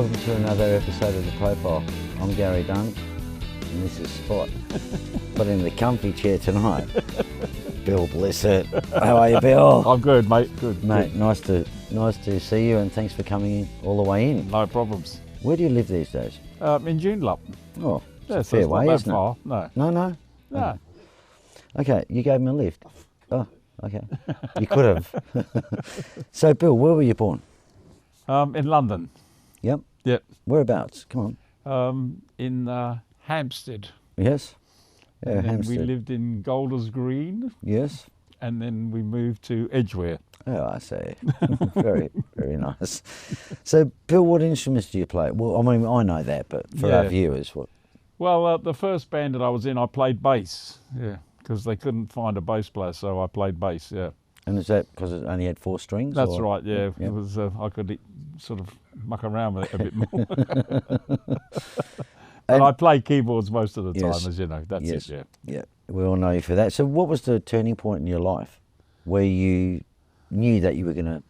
Welcome to another episode of The Profile. I'm Gary Dunn, and this is Spot. But in the comfy chair tonight, Bill Blissett. How are you, Bill? I'm good, mate. Good. Mate, good. nice to see you, and thanks for coming in all the way in. No problems. Where do you live these days? In Joondalup. Oh, Yeah, it's so a fair it's way, not that isn't far. it? No. No. Okay, you gave me a lift. Oh, okay. You could have. So, Bill, where were you born? In London. Yep. Yep. Whereabouts? Come on. In Hampstead. Yes. Yeah, And then Hampstead. we lived in Golders Green, Yes. and then we moved to Edgware. Oh, I see. Very, very nice. So, Bill, what instruments do you play? Well, I mean, I know that, but for our Yeah. viewers, what? Well, the first band that I was in, I played bass. Yeah, because they couldn't find a bass player, so I played bass. Yeah. And is that because it only had 4 strings? That's or? right. Yeah. Yep. It was. I could sort of muck around with it a bit more. But I play keyboards most of the time, Yes. as you know. That's Yes. it. Yeah. Yeah, we all know you for that. So, what was the turning point in your life where you knew that you were going to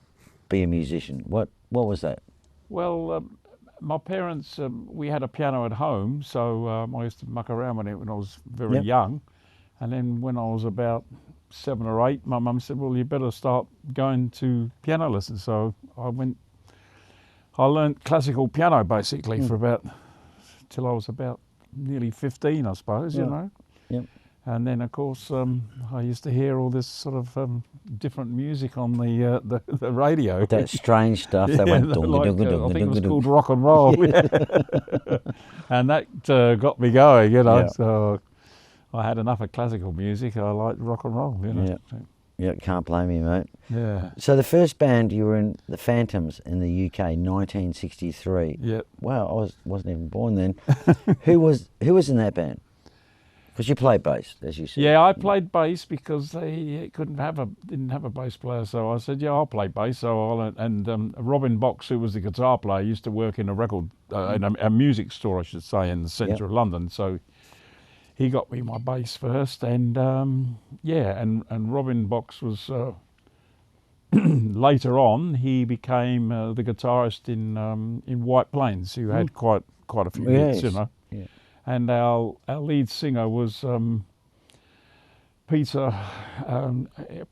be a musician? What was that? Well, my parents, we had a piano at home, so I used to muck around with it when I was very Yep. young. And then when I was about 7 or 8, my mum said, well, you better start going to piano lessons. So I learned classical piano basically for about, till I was about nearly 15, I suppose, you Yeah. know. Yep. And then, of course, I used to hear all this sort of different music on the radio. That strange stuff that went like, dunga dunga I dunga think it was dunga called rock and roll. And that got me going, you know. Yeah. So I had enough of classical music. I liked rock and roll, you know. Yeah. Yeah, can't blame you, mate. Yeah. So, the first band you were in, the Phantoms in the UK, 1963. Yeah. Wow, I wasn't even born then. Who was in that band? Because you played bass, as you said. Yeah, I played bass because they didn't have a bass player. So I said, yeah, I'll play bass. So Robin Box, who was the guitar player, used to work in a record, in a music store, I should say, in the centre of London. So he got me my bass first, and and Robin Box was later on. He became the guitarist in White Plains, who had quite a few hits, you know. Yeah. And our lead singer was Peter,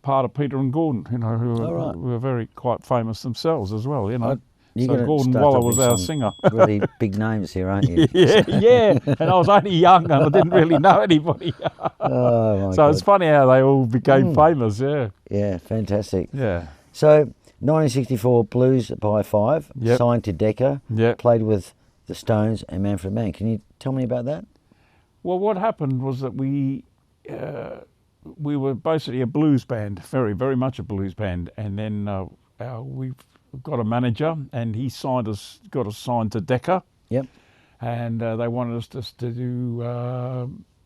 part of Peter and Gordon, you know, who were very quite famous themselves as well, you know. So Gordon Waller was our singer. Really big names here, aren't you? yeah. And I was only young and I didn't really know anybody. Oh, my So God. it's funny how they all became famous, yeah. Yeah, fantastic. Yeah. So, 1964 Blues by 5, Yep. signed to Decca, Yep. played with the Stones and Manfred Mann. Can you tell me about that? Well, what happened was that we were basically a blues band, very, very much a blues band, and then we've got a manager, and he got us signed to Decca. Yep. And they wanted us just to do.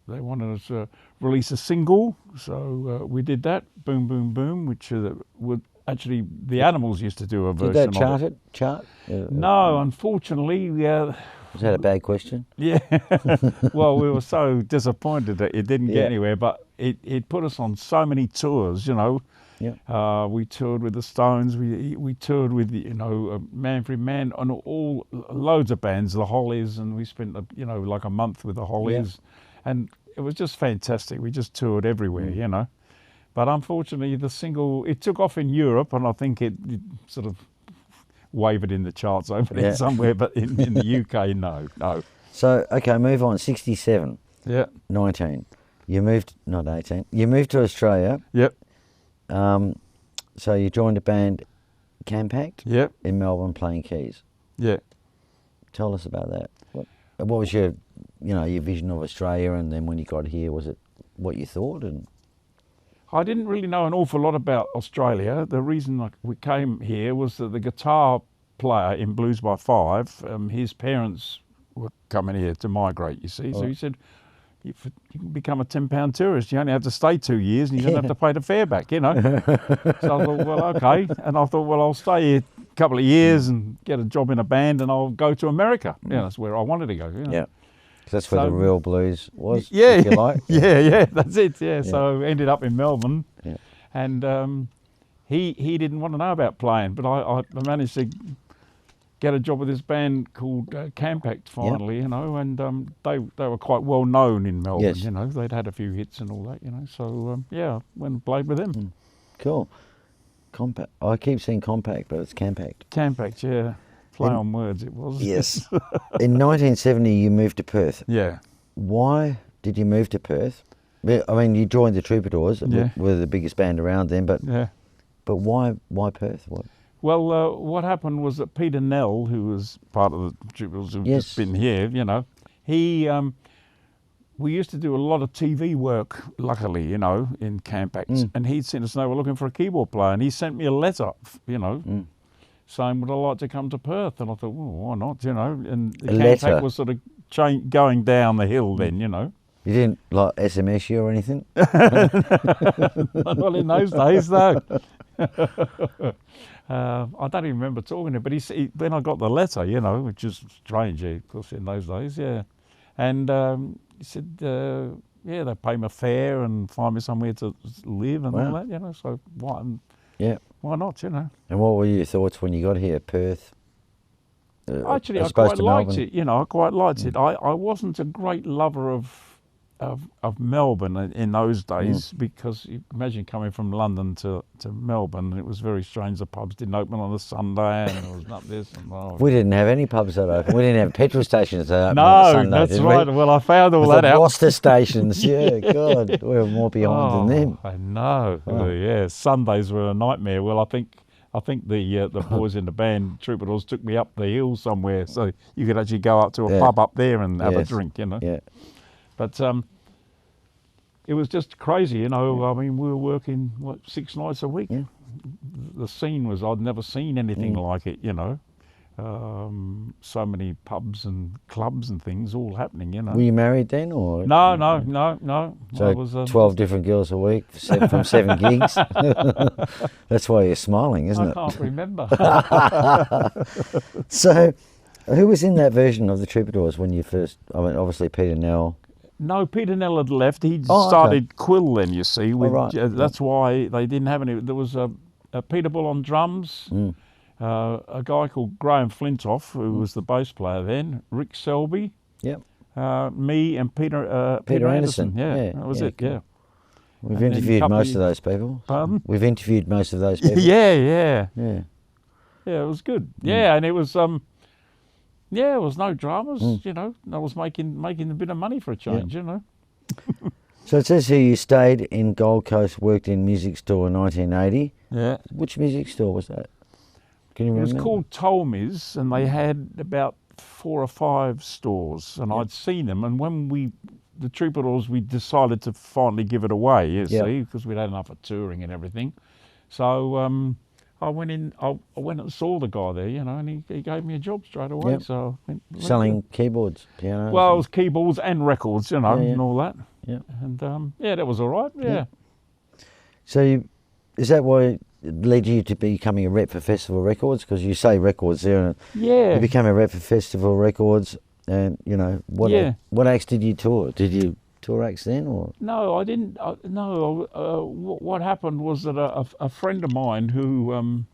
They wanted us to release a single, so we did that. Boom, boom, boom, which would actually the Animals used to do a version. Did that of it. chart? No, unfortunately, Was that a bad question? yeah. Well, we were so disappointed that it didn't get anywhere, but it put us on so many tours, you know. Yeah. We toured with the Stones. We toured with Manfred Mann and all loads of bands, the Hollies, and we spent like a month with the Hollies, and it was just fantastic. We just toured everywhere, you know. But unfortunately, the single it took off in Europe, and I think it sort of wavered in the charts over there somewhere, but in the UK, no. So, okay, move on. 67. Yeah. 19. You moved, not 18. You moved to Australia. Yep. So you joined a band, Campact, Yep. in Melbourne, playing keys. Yeah. Tell us about that. What was your vision of Australia, and then when you got here, was it what you thought? And I didn't really know an awful lot about Australia. The reason we came here was that the guitar player in Blues by 5, his parents were coming here to migrate, you see. So he said, you can become a £10 tourist. You only have to stay 2 years and you don't have to pay the fare back, you know. So I thought, well, okay. And I thought, well, I'll stay here a couple of years and get a job in a band and I'll go to America. Yeah, that's where I wanted to go. You know? Yeah. That's where the real blues was, yeah, if you like. Yeah, that's it. Yeah, so ended up in Melbourne, and he didn't want to know about playing, but I managed to get a job with this band called Campact finally, you know, and they were quite well known in Melbourne, Yes. you know. They'd had a few hits and all that, you know. So, yeah, went and played with them. Cool. Compact. I keep saying compact, but it's Campact. Campact, yeah. Play on words it was. Yes. In 1970, you moved to Perth. Yeah. Why did you move to Perth? I mean, you joined the Troubadours, were the biggest band around then, but why Perth? What? Well, what happened was that Peter Nell, who was part of the Troubadours, who'd just been here, you know, he, we used to do a lot of TV work, luckily, you know, in Campact, and he'd seen us know we're looking for a keyboard player, and he sent me a letter, you know, saying, would I like to come to Perth? And I thought, well, why not, you know, and the Campact was sort of going down the hill then, you know. You didn't like SMS you or anything? Not in those days, though. I don't even remember talking to him, but then I got the letter, you know, which is strange, of course, in those days, yeah. And he said, they pay me a fare and find me somewhere to live and all that, you know, so why not, you know. And what were your thoughts when you got here, Perth? Actually, I quite liked it, you know, I quite liked it. I wasn't a great lover of Melbourne in those days because you imagine coming from London to Melbourne, it was very strange. The pubs didn't open on a Sunday and there was not this and we didn't have any pubs that open. We didn't have petrol stations that open on a Sunday. No, that's right. Well, I found all that out. Gloucester stations, yeah, God, we were more behind than them. I know. Yeah, Sundays were a nightmare. Well, I think the boys in the band Troubadours took me up the hill somewhere, so you could actually go up to a pub up there and have a drink, you know. Yeah. But it was just crazy, you know. I mean, we were working 6 nights a week. Yeah. The scene was, I'd never seen anything like it, you know. So many pubs and clubs and things all happening, you know. Were you married then, or? No. So I was, 12 different girls a week from 7 gigs. That's why you're smiling, isn't it? I can't remember. So, who was in that version of the Troubadours when you first? I mean, obviously Peter Nell. No, Peter Nell had left. He'd started Quill then, you see. That's why they didn't have any. There was a Peter Bull on drums, a guy called Graham Flintoff, who was the bass player then, Rick Selby, me and Peter Anderson. Yeah, that was it, cool. yeah. We've interviewed most of those people. Pardon? We've interviewed most of those people. Yeah, it was good. Yeah, and it was... there was no dramas, you know. I was making a bit of money for a change, you know. So it says here you stayed in Gold Coast, worked in music store in 1980. Yeah. Which music store was that? Can you remember? It was called Tolmy's, and they had about 4 or 5 stores, and I'd seen them. And when the Troubadours, we decided to finally give it away, you see, because we'd had enough of touring and everything. So I went and saw the guy there, you know, and he gave me a job straight away. So I went selling keyboards, pianos. Well, it was keyboards and records, you know, and all that. Yeah. And that was all right. Yeah. So is that why it led you to becoming a rep for Festival Records? Because you say records there. You became a rep for Festival Records, and you know what acts did you tour? Did you tour acts then, or? No, I didn't. What happened was that a friend of mine who,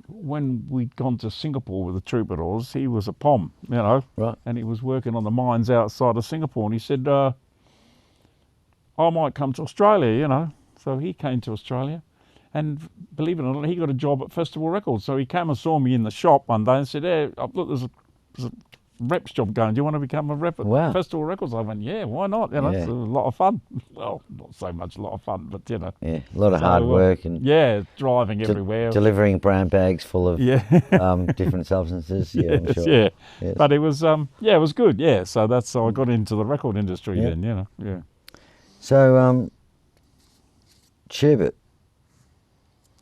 when we'd gone to Singapore with the Troubadours, he was a POM, you know, and he was working on the mines outside of Singapore, and he said, I might come to Australia, you know. So he came to Australia, and believe it or not, he got a job at Festival Records. So he came and saw me in the shop one day and said, hey, look, there's a rep's job going. Do you want to become a rep at Festival Records? I went, yeah, why not? You know, it's a lot of fun. Well, not so much a lot of fun, but you know. Yeah, a lot of hard work and driving everywhere. Delivering brown bags full of different substances. Yeah, I'm sure. Yes. But it was it was good. Yeah, so that's how I got into the record industry then. You know. Yeah. So Sherbet,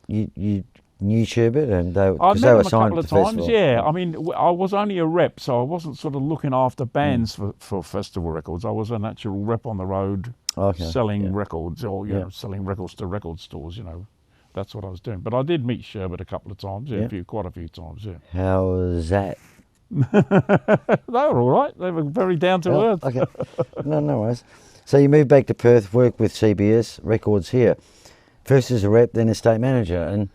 you knew Sherbet, and they were signed to the festival. Yeah, I mean, I was only a rep, so I wasn't sort of looking after bands for Festival Records. I was an actual rep on the road, selling records, or you know, selling records to record stores. You know, that's what I was doing. But I did meet Sherbet a couple of times. Quite a few times. Yeah. How was that? They were all right. They were very down to earth. Okay, no worries. So you moved back to Perth, worked with CBS Records here, first as a rep, then as estate manager, and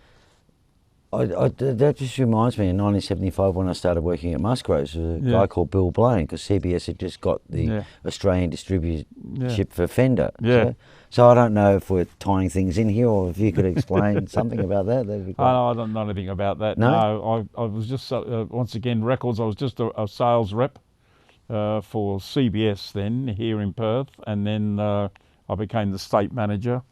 that just reminds me, in 1975 when I started working at Musgroves, there was a guy called Bill Blissett, because CBS had just got the Australian distributorship for Fender. Yeah. So I don't know if we're tying things in here, or if you could explain something about that. That'd be great. I don't know anything about that. No, I was just, once again, records, I was just a sales rep for CBS then, here in Perth, and then I became the state manager.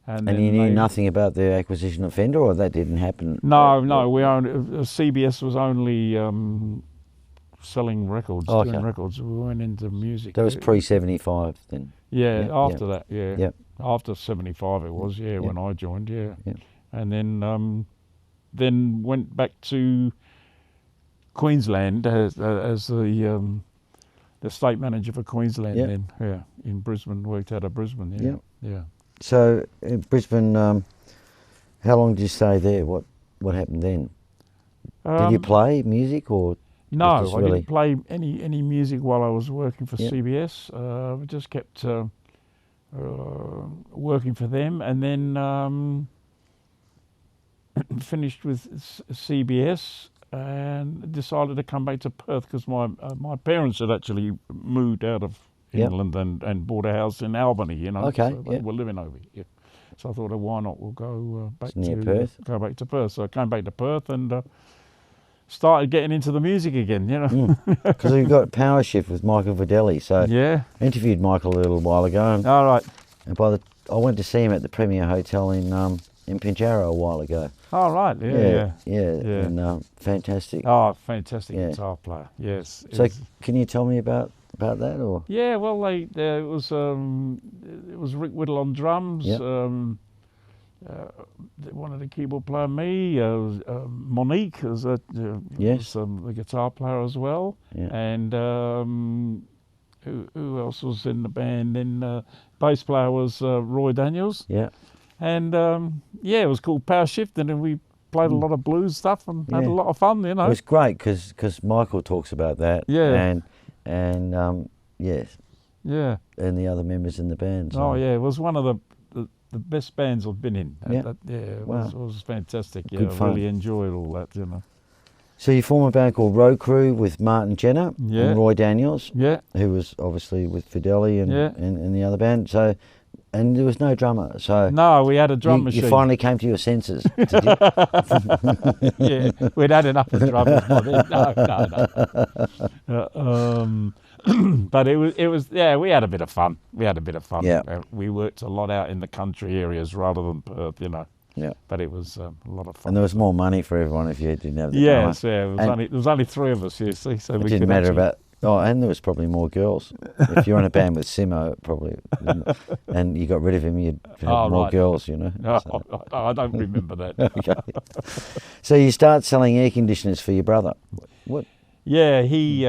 And you knew nothing about the acquisition of Fender, or that didn't happen? No, we CBS was only selling records, doing records. We went into music. That was pre-75 then? Yeah, after that, yeah. After 75 it was, when I joined, And then went back to Queensland as the state manager for Queensland then, in Brisbane, worked out of Brisbane, yeah. So in Brisbane, how long did you stay there? What happened then? Did you play music, or? No, I didn't play any music while I was working for CBS. I just kept working for them, and then finished with CBS and decided to come back to Perth, because my parents had actually moved out of England and bought a house in Albany, so they were living over here. So I thought, why not? We'll go back to Perth. Go back to Perth. So I came back to Perth and started getting into the music again, Because we've got Power Shift with Michael Videlli. So I interviewed Michael a little while ago. All right. And I went to see him at the Premier Hotel in Pinjarra a while ago. Oh, right. Yeah. And fantastic. Oh, fantastic guitar player. Yes. So can you tell me about that, or? Yeah, well, it was Rick Whittle on drums. One of the keyboard player, me, Monique was the guitar player as well. And who else was in the band? Then bass player was Roy Daniels. And it was called Power Shift, and then we played a lot of blues stuff and had a lot of fun, It was great because Michael talks about that. And and the other members in the band. So. Oh yeah, it was one of the best bands I've been in. It was fantastic. Good fun. I really enjoyed all that, So you form a band called Road Crew with Martin Jenner and Roy Daniels, who was obviously with Fidelli and the other band. So, and there was no drummer. So no, we had a drum machine. You finally came to your senses. Did you? We'd had enough of drummers by then. No. But it was we had a bit of fun. We worked a lot out in the country areas rather than Perth, But it was a lot of fun. And there was more money for everyone if you didn't have the drummer. There was only three of us, you see. So it didn't matter about. Oh, and there was probably more girls. If you're in a band with Simo, probably, and you got rid of him, you'd have more girls, So. I don't remember that. Okay. So you start selling air conditioners for your brother. What? Yeah, he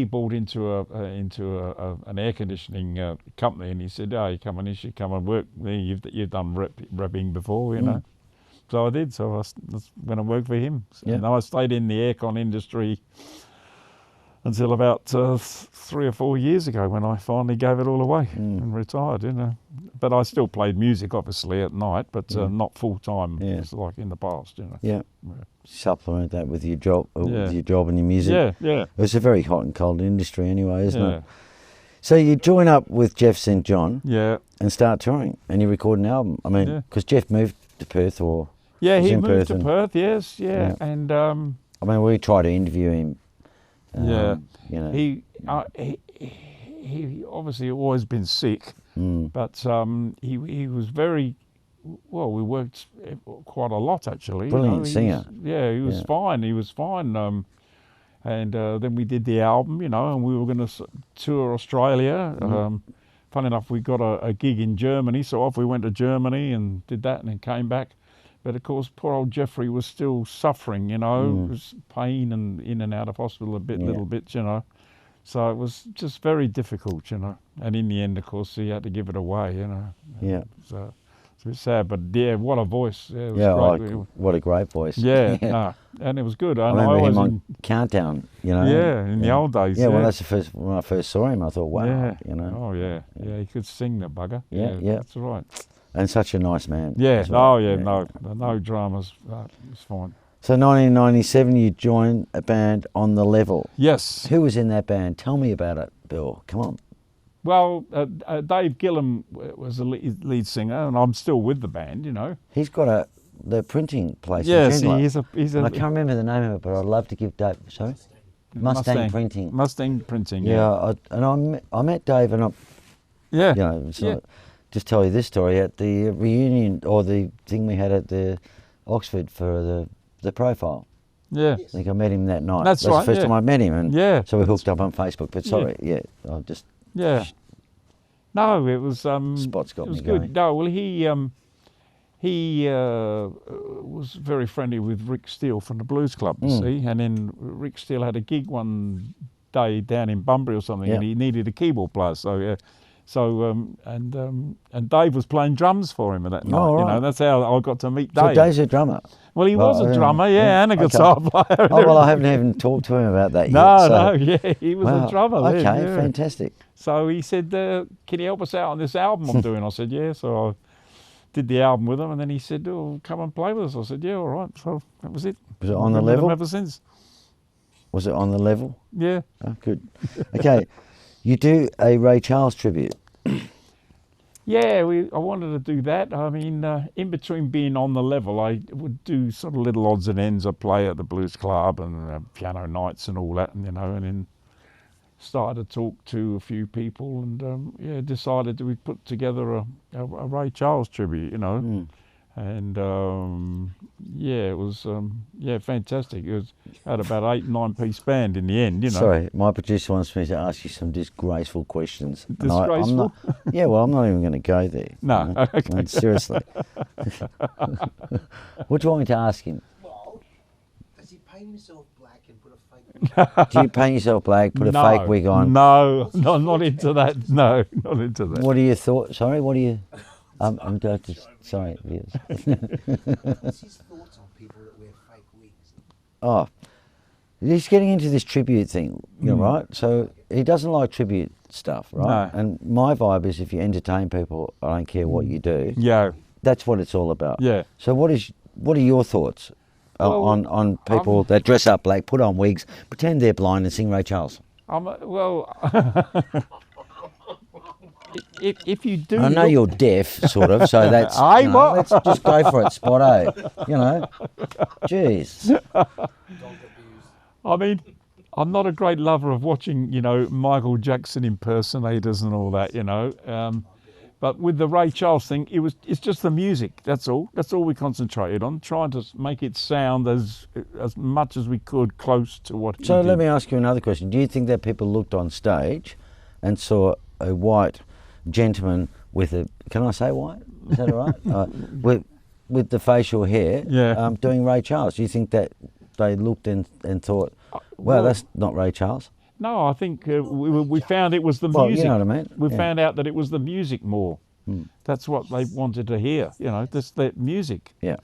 bought into an air conditioning company, and he said, "Oh, you should come and work there. You've done repping before, So I did. So I went and worked for him. And I stayed in the aircon industry until about 3 or 4 years ago, when I finally gave it all away and retired. But I still played music, obviously, at night, but not full time, like in the past. Supplement that with your job, with your job and your music. It's a very hot and cold industry, anyway, isn't it? So you join up with Jeff St. John, and start touring, and you record an album. I mean, because Jeff moved to Perth, or he moved to Perth, and I mean, we tried to interview him. He obviously always been sick, but he was very well. We worked quite a lot, actually. Brilliant singer. He was fine. He was fine. And then we did the album, and we were going to tour Australia. Funny enough, we got a gig in Germany, so off we went to Germany and did that, and then came back. But of course, poor old Jeffrey was still suffering, It was pain and in and out of hospital little bit, So it was just very difficult, And in the end, of course, he had to give it away, So it's a bit sad, but what a voice! It was great. What a great voice! And it was good. I remember him on Countdown, in the old days. Well, that's the first when I first saw him. I thought, wow, Oh yeah, he could sing, the bugger. Yeah, that's right. And such a nice man. Yeah. as well. No dramas. It's fine. So 1997, you joined a band On the Level. Yes. Who was in that band? Tell me about it, Bill. Come on. Well, Dave Gillam was the lead singer, and I'm still with the band, you know. He's got the printing place yes, in Joondalup. he's a. I can't remember the name of it, but I'd love to give Dave. Sorry, Mustang Printing. Mustang Printing. Yeah, I met Dave, and yeah, you know, just tell you this story at the reunion or the thing we had at the Oxford for the profile. Yeah, I think I met him that night. That's right. The first time I met him, and so we hooked up on Facebook. But sorry, I just. Yeah. No, it was. Spot's got it was me good. going. No, well, he was very friendly with Rick Steele from the Blues Club, you see, and then Rick Steele had a gig one day down in Bunbury or something, and he needed a keyboard player. And Dave was playing drums for him at that night. Oh, right. You know, that's how I got to meet Dave. So Dave's a drummer. Well, he was a drummer, and a guitar player. Oh, well, I haven't even talked to him about that yet. He was a drummer. Okay, then, fantastic. So he said, can you help us out on this album I'm doing? I said, yeah. So I did the album with him, and then he said, oh, come and play with us. I said, yeah, all right. So that was it. Was it On the Level? Ever since. Was it On the Level? Yeah. Oh, good. Okay, you do a Ray Charles tribute. Yeah, I wanted to do that. I mean, in between being On the Level, I would do sort of little odds and ends. I'd play at the Blues Club and piano nights and all that, and, you know, and then started to talk to a few people and, decided that we'd put together a Ray Charles tribute, you know. And, it was, fantastic. It had about 8-9-piece band in the end, you know. Sorry, my producer wants me to ask you some disgraceful questions. Disgraceful? I'm not even going to go there. No, you know? okay. I mean, seriously. What do you want me to ask him? Well, does he paint himself black and put a fake wig? Do you paint yourself black, put a fake wig on? No, not into that. No, not into that. What are your thoughts? Sorry, what are you... I'm going to... Sorry, yes. What's his thoughts on people that wear fake wigs? Oh, he's getting into this tribute thing, you know, right? So he doesn't like tribute stuff, right? No. And my vibe is if you entertain people, I don't care what you do. Yeah. That's what it's all about. Yeah. So what are your thoughts on people that dress up black, put on wigs, pretend they're blind and sing Ray Charles? If you do, I know you're deaf, sort of, so that's. Let's just go for it, Spotto. You know, jeez. I mean, I'm not a great lover of watching, you know, Michael Jackson impersonators and all that, you know. But with the Ray Charles thing, it's just the music. That's all. That's all we concentrated on, trying to make it sound as much as we could close to what. So let me ask you another question. Do you think that people looked on stage and saw a white gentleman with can I say white? Is that all right? With the facial hair, doing Ray Charles? Do you think that they looked and thought, well, that's not Ray Charles? No, I think we found it was the music. You know what I mean? We found out that it was the music more. That's what they wanted to hear, you know, that music. Yeah.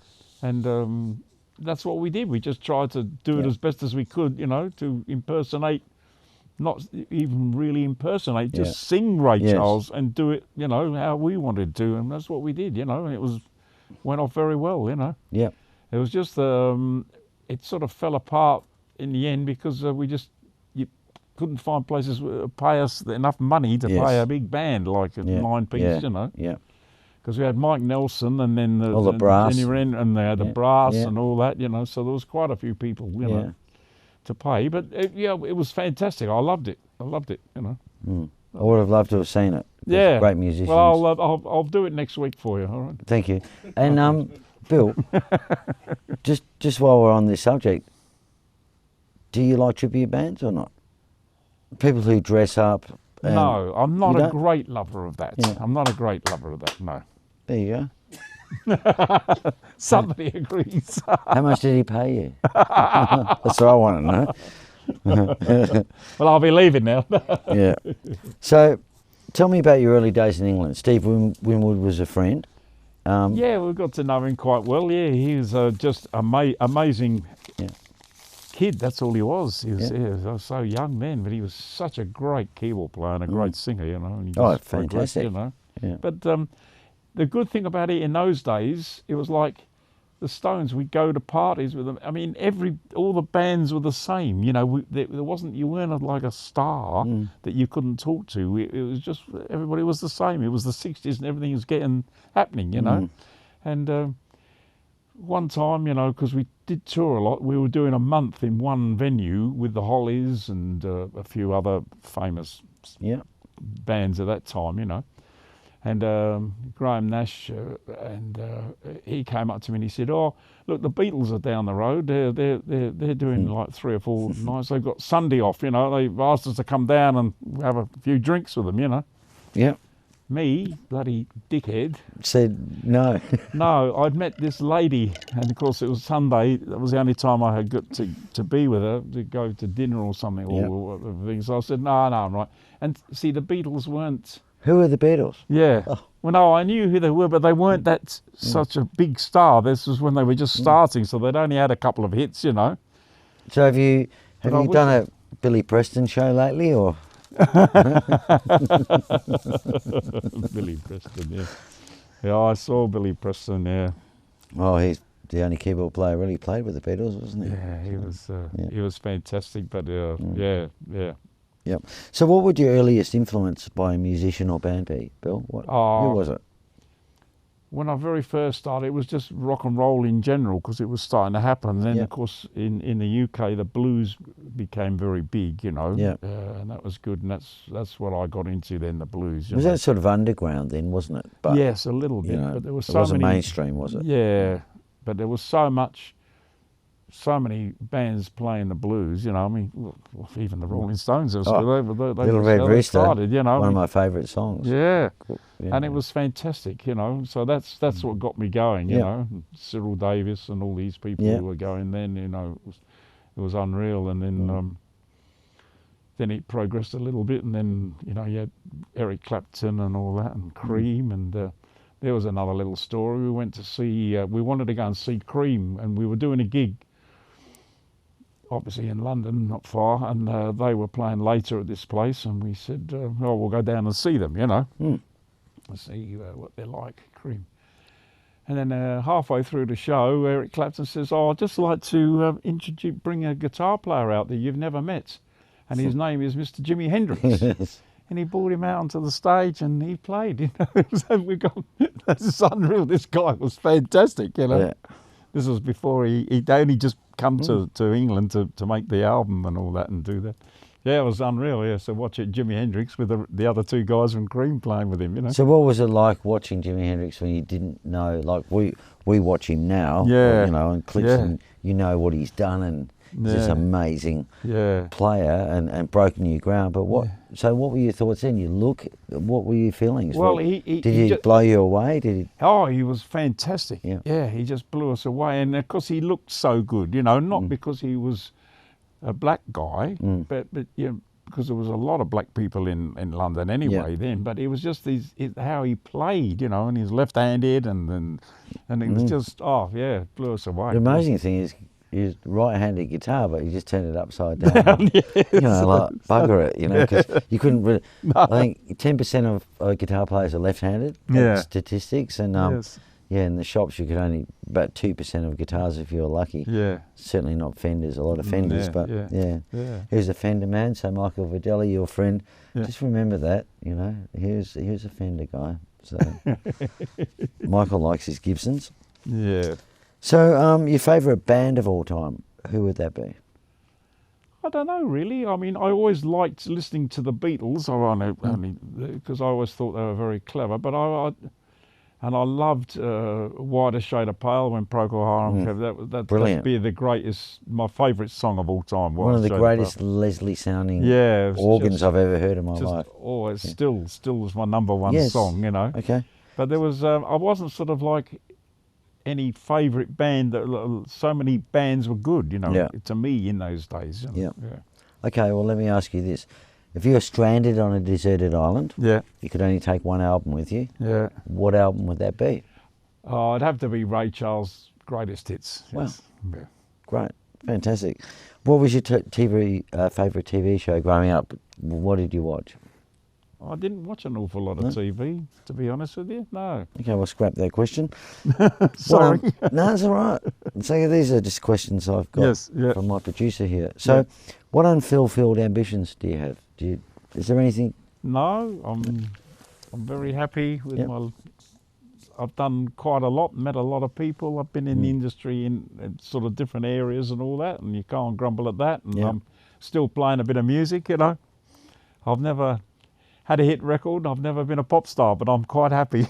And that's what we did. We just tried to do it as best as we could, you know, to impersonate. Not even really impersonate, just sing Ray Charles and do it, you know, how we wanted to, and that's what we did, you know, and it went off very well, you know. Yeah. It was just, it sort of fell apart in the end because you couldn't find places to pay us enough money to pay a big band like a 9-piece, you know. Yeah. Because we had Mike Nelson and then the brass. And they had the brass and all that, you know, so there was quite a few people, you know, to pay, but it was fantastic. I loved it, you know. I would have loved to have seen it. Yeah, great musicians. Well, I'll do it next week for you. All right. Thank you. And Bill, just while we're on this subject, do you like tribute bands or not? People who dress up. No, I'm not a great lover of that. Yeah. I'm not a great lover of that. No. There you go. Somebody agrees. How much did he pay you? That's what I want to know. Well, I'll be leaving now. Yeah. So, tell me about your early days in England. Steve Winwood was a friend. We got to know him quite well. Yeah, he was just amazing kid. That's all he was. He was so young then, but he was such a great keyboard player and a great singer, you know. And fantastic. You know. Yeah. But the good thing about it in those days, it was like the Stones. We'd go to parties with them. I mean, all the bands were the same. You know, there wasn't, you weren't like a star that you couldn't talk to. It was just, everybody was the same. It was the 60s and everything was happening, you know. And one time, you know, because we did tour a lot, we were doing a month in one venue with the Hollies and a few other famous bands at that time, you know. And Graham Nash, he came up to me and he said, "Oh, look, the Beatles are down the road. They're doing like 3 or 4 nights. They've got Sunday off, you know. They've asked us to come down and have a few drinks with them, you know." Yeah. Me, bloody dickhead, said no. No, I'd met this lady, and of course it was Sunday. That was the only time I had got to be with her, to go to dinner or something or things. So I said, no, I'm right. And see, the Beatles weren't. Who are the Beatles? Yeah. Oh. Well, no, I knew who they were, but they weren't that such a big star. This was when they were just starting, so they'd only had a couple of hits, you know. So have you done a Billy Preston show lately, or? Billy Preston, yeah. Yeah, I saw Billy Preston, yeah. Oh, he's the only keyboard player really played with the Beatles, wasn't he? Yeah, he was fantastic, but yeah. Yep. So what would your earliest influence by a musician or band be, Bill? Who was it? When I very first started, it was just rock and roll in general, because it was starting to happen. Then, of course, in the UK, the blues became very big, you know. Yeah. And that was good, and that's what I got into then, the blues. Was that sort of underground then, wasn't it? But, yes, a little bit. But there was so many. It wasn't mainstream, was it? Yeah, but there was so many bands playing the blues, you know. I mean, even the Rolling Stones, they Little Red Rooster, started, you know. One of my favourite songs. Yeah. And it was fantastic, you know. So that's what got me going, you know. Cyril Davis and all these people who were going then, you know, it was unreal. And then it progressed a little bit, and then, you know, you had Eric Clapton and all that, and Cream, and there was another little story. We went to see, we wanted to go and see Cream, and we were doing a gig, obviously in London, not far, and they were playing later at this place, and we said, well, we'll go down and see them, you know, and see what they're like, Cream. And then halfway through the show, Eric Clapton says, "Oh, I'd just like to bring a guitar player out that you've never met, and his name is Mr. Jimi Hendrix." And he brought him out onto the stage, and he played. You know, this is unreal. This guy was fantastic. You know, this was before he'd only just come to England to make the album and all that and do that. Yeah, it was unreal. Yeah, so watch it, Jimi Hendrix with the other 2 guys from Cream playing with him. You know. So what was it like watching Jimi Hendrix when you didn't know? Like we watch him now. Yeah. You know, and clips, and you know what he's done, and he's this amazing player and broken new ground. But what? So what were your thoughts then? What were your feelings? Well, did he blow you away? Did he? Oh, he was fantastic. Yeah, he just blew us away, and of course he looked so good. You know, not because he was a black guy, but you know, because there was a lot of black people in London anyway then. But it was just how he played, you know, and he's left-handed, and it was just blew us away. The amazing thing is. He's right-handed guitar, but he just turned it upside down. You know, like bugger it, you know, because you couldn't really. I think 10% of guitar players are left-handed. Statistics, and in the shops you could only about 2% of guitars if you were lucky. Yeah, certainly not Fenders. A lot of Fenders, but Here's a Fender man. So Michael Videlli, your friend, just remember that. You know, here's a Fender guy. So Michael likes his Gibsons. Yeah. So, your favourite band of all time, who would that be? I don't know, really. I mean, I always liked listening to the Beatles, only because I always thought they were very clever. But I loved Wider Shade of Pale when Procol Harum. That'd be the greatest, my favourite song of all time. One of the greatest Leslie sounding organs I've ever heard in my life. Oh, it still was my number one song, you know. Okay. But there was, I wasn't sort of like any favourite band. So many bands were good, you know, to me in those days. You know? Okay, well, let me ask you this. If you were stranded on a deserted island, you could only take one album with you, what album would that be? Oh, it'd have to be Ray Charles' Greatest Hits. Wow. Yeah. Great. Fantastic. What was your favourite TV show growing up? What did you watch? I didn't watch an awful lot of TV, to be honest with you. No. Okay, we'll scrap that question. Sorry. No, it's all right. So these are just questions I've got from my producer here. So, what unfulfilled ambitions do you have? Is there anything? No, I'm very happy with my. I've done quite a lot, met a lot of people. I've been in the industry in sort of different areas and all that, and you can't grumble at that. And I'm still playing a bit of music, you know. I've never had a hit record. I've never been a pop star, but I'm quite happy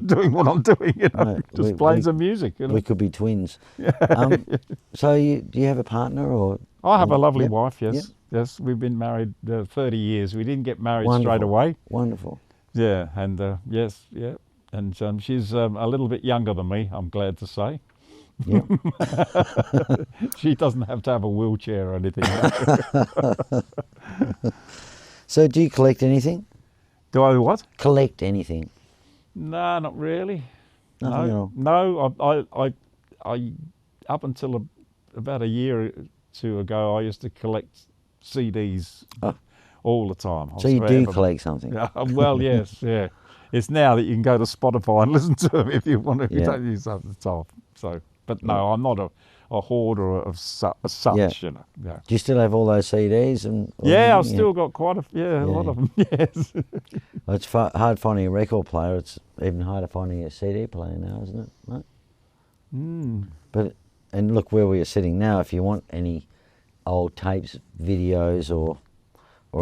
doing what I'm doing, you know, just playing some music. You know? We could be twins. So do you have a partner or? I have a lovely wife, yes. Yes, we've been married 30 years. We didn't get married straight away. Wonderful. Yeah, and and she's a little bit younger than me, I'm glad to say. Yeah. She doesn't have to have a wheelchair or anything. So do you collect anything? Do I what? Collect anything? No, not really. Nothing at all? No, I up until about a year or two ago, I used to collect CDs all the time. So you do collect something? Well, yes, yeah. It's now that you can go to Spotify and listen to them if you want to. If you don't use that at the top. So, but no, I'm not a hoarder of such. You know. Yeah. Do you still have all those CDs? I've still got quite a lot of them. Yes. Well, it's hard finding a record player. It's even harder finding a CD player now, isn't it? No? But and look where we are sitting now. If you want any old tapes, videos, or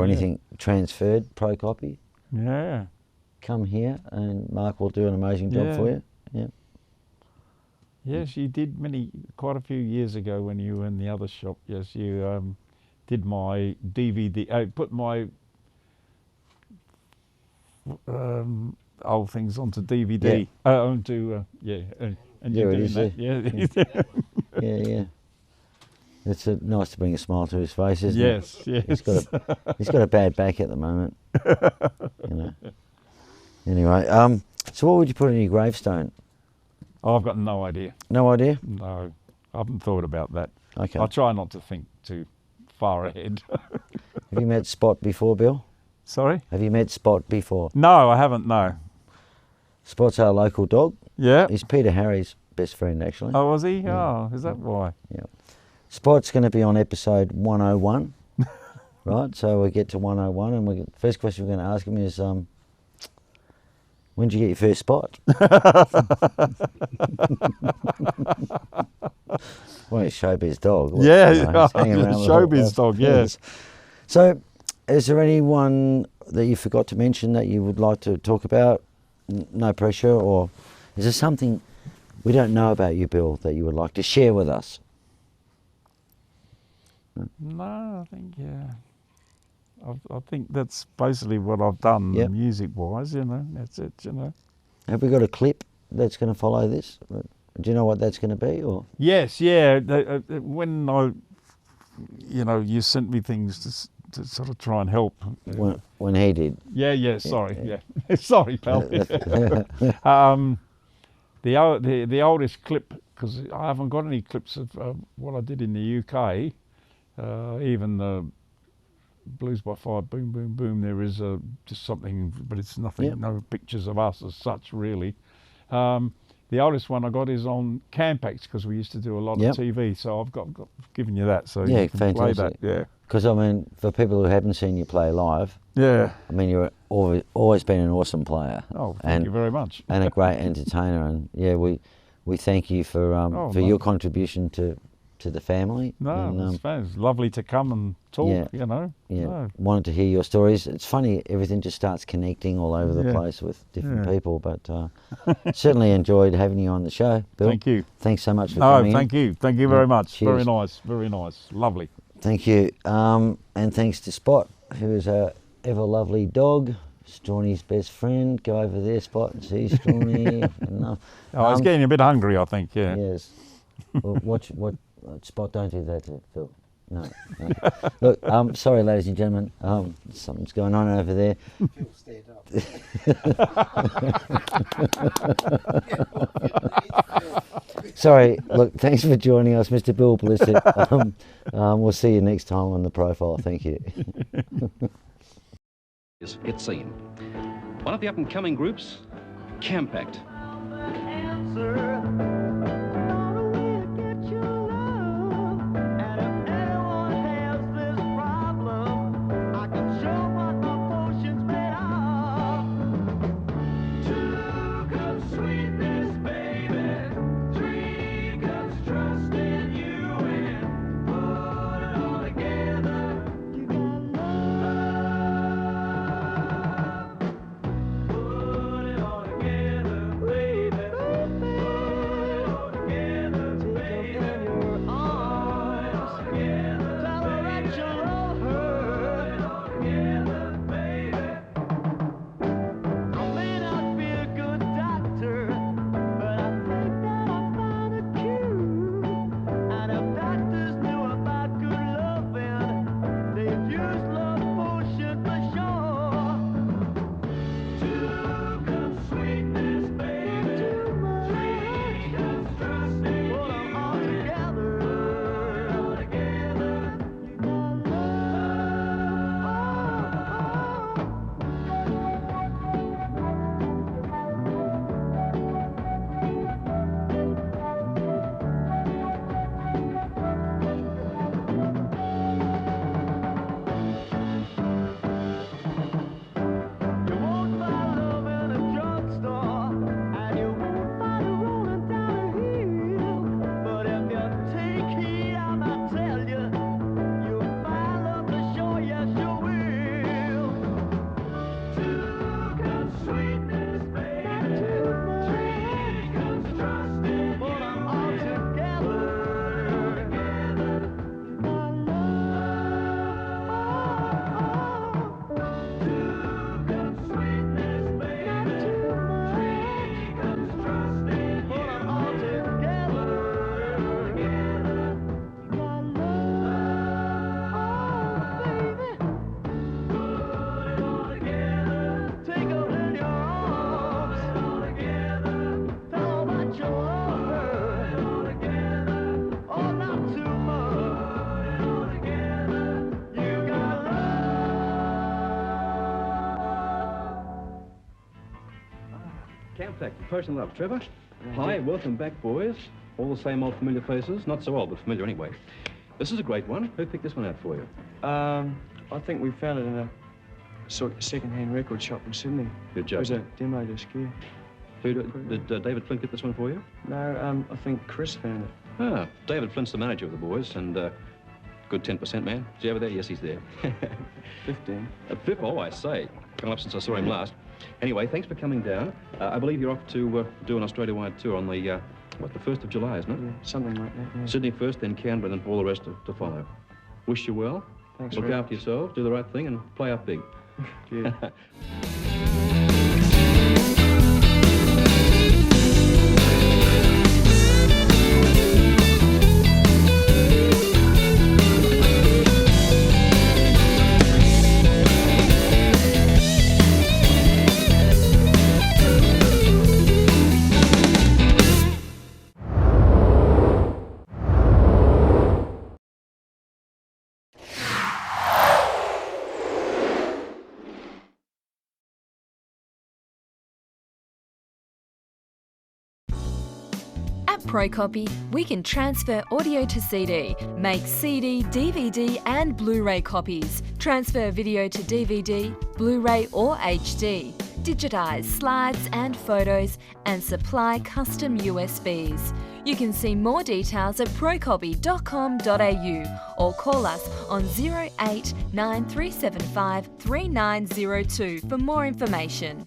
anything transferred, ProCopy. Yeah. Come here and Mark will do an amazing job for you. Yeah. Yes, you did quite a few years ago when you were in the other shop. Yes, you did my DVD. Put my old things onto DVD. And you're doing that. Yeah. It's nice to bring a smile to his face, isn't it? Yes. He's got a bad back at the moment. You know. Anyway, so what would you put on your gravestone? I've got no idea. No idea? No, I haven't thought about that. Okay. I try not to think too far ahead. Have you met Spot before, Bill? Sorry? Have you met Spot before? No, I haven't, no. Spot's our local dog. Yeah. He's Peter Harry's best friend, actually. Oh, was he? Yeah. Oh, is that why? Yeah. Spot's going to be on episode 101, right? So we get to 101, and first question we're going to ask him is, when did you get your first spot? Well, he's Showbiz dog. Showbiz dog, yes. So, is there anyone that you forgot to mention that you would like to talk about? No pressure, or is there something we don't know about you, Bill, that you would like to share with us? No, I think, I think that's basically what I've done music-wise, you know, that's it, you know. Have we got a clip that's going to follow this? Do you know what that's going to be? Or Yes, yeah. When you sent me things to sort of try and help. When he did. Yeah, sorry, sorry, pal. The oldest clip, because I haven't got any clips of what I did in the UK, even the Blues by Fire, Boom Boom Boom, there is just something, but it's nothing, no pictures of us as such, really. The oldest one I got is on Campax, because we used to do a lot of TV, so I've got given you that, so you can play that. Yeah, because I mean, for people who haven't seen you play live, I mean, you're always been an awesome player. Oh, thank you very much. And a great entertainer, and we thank you for your contribution to the family. No, it's lovely to come and talk, you know. Yeah, wanted to hear your stories. It's funny, everything just starts connecting all over the place with different people, but certainly enjoyed having you on the show, Bill. Thank you. Thanks so much for coming in. Thank you very much. Cheers. Very nice, lovely. Thank you, and thanks to Spot, who is our ever lovely dog, Strawny's best friend. Go over there, Spot, and see Strawny. I was getting a bit hungry, I think, Yes. Well, what Spot, don't do that to Phil. No. Look, sorry, ladies and gentlemen. Something's going on over there. Phil, stand up. Sorry. Look, thanks for joining us, Mr. Bill Blissett. We'll see you next time on The Profile. Thank you. hit scene. One of the up-and-coming groups, Campact. Campact, Potion Love. Trevor? Hi, welcome back, boys. All the same old familiar faces. Not so old, but familiar anyway. This is a great one. Who picked this one out for you? I think we found it in a sort of second-hand record shop in Sydney. Good job. It was a demo disc, yeah. Did David Flint get this one for you? No, I think Chris found it. Ah, David Flint's the manager of the boys, and good 10% man. Is he over there? Yes, he's there. 15. Oh, I say. Gone up since I saw him last. Anyway, thanks for coming down. I believe you're off to do an Australia-wide tour on the, the 1st of July, isn't it? Yeah, something like that, yeah. Sydney first, then Canberra, then all the rest to follow. Wish you well. Thanks. Look after yourselves, do the right thing, and play up big. Yeah. At ProCopy, we can transfer audio to CD, make CD, DVD and Blu-ray copies, transfer video to DVD, Blu-ray or HD, digitize slides and photos and supply custom USBs. You can see more details at procopy.com.au or call us on 08 9375 3902 for more information.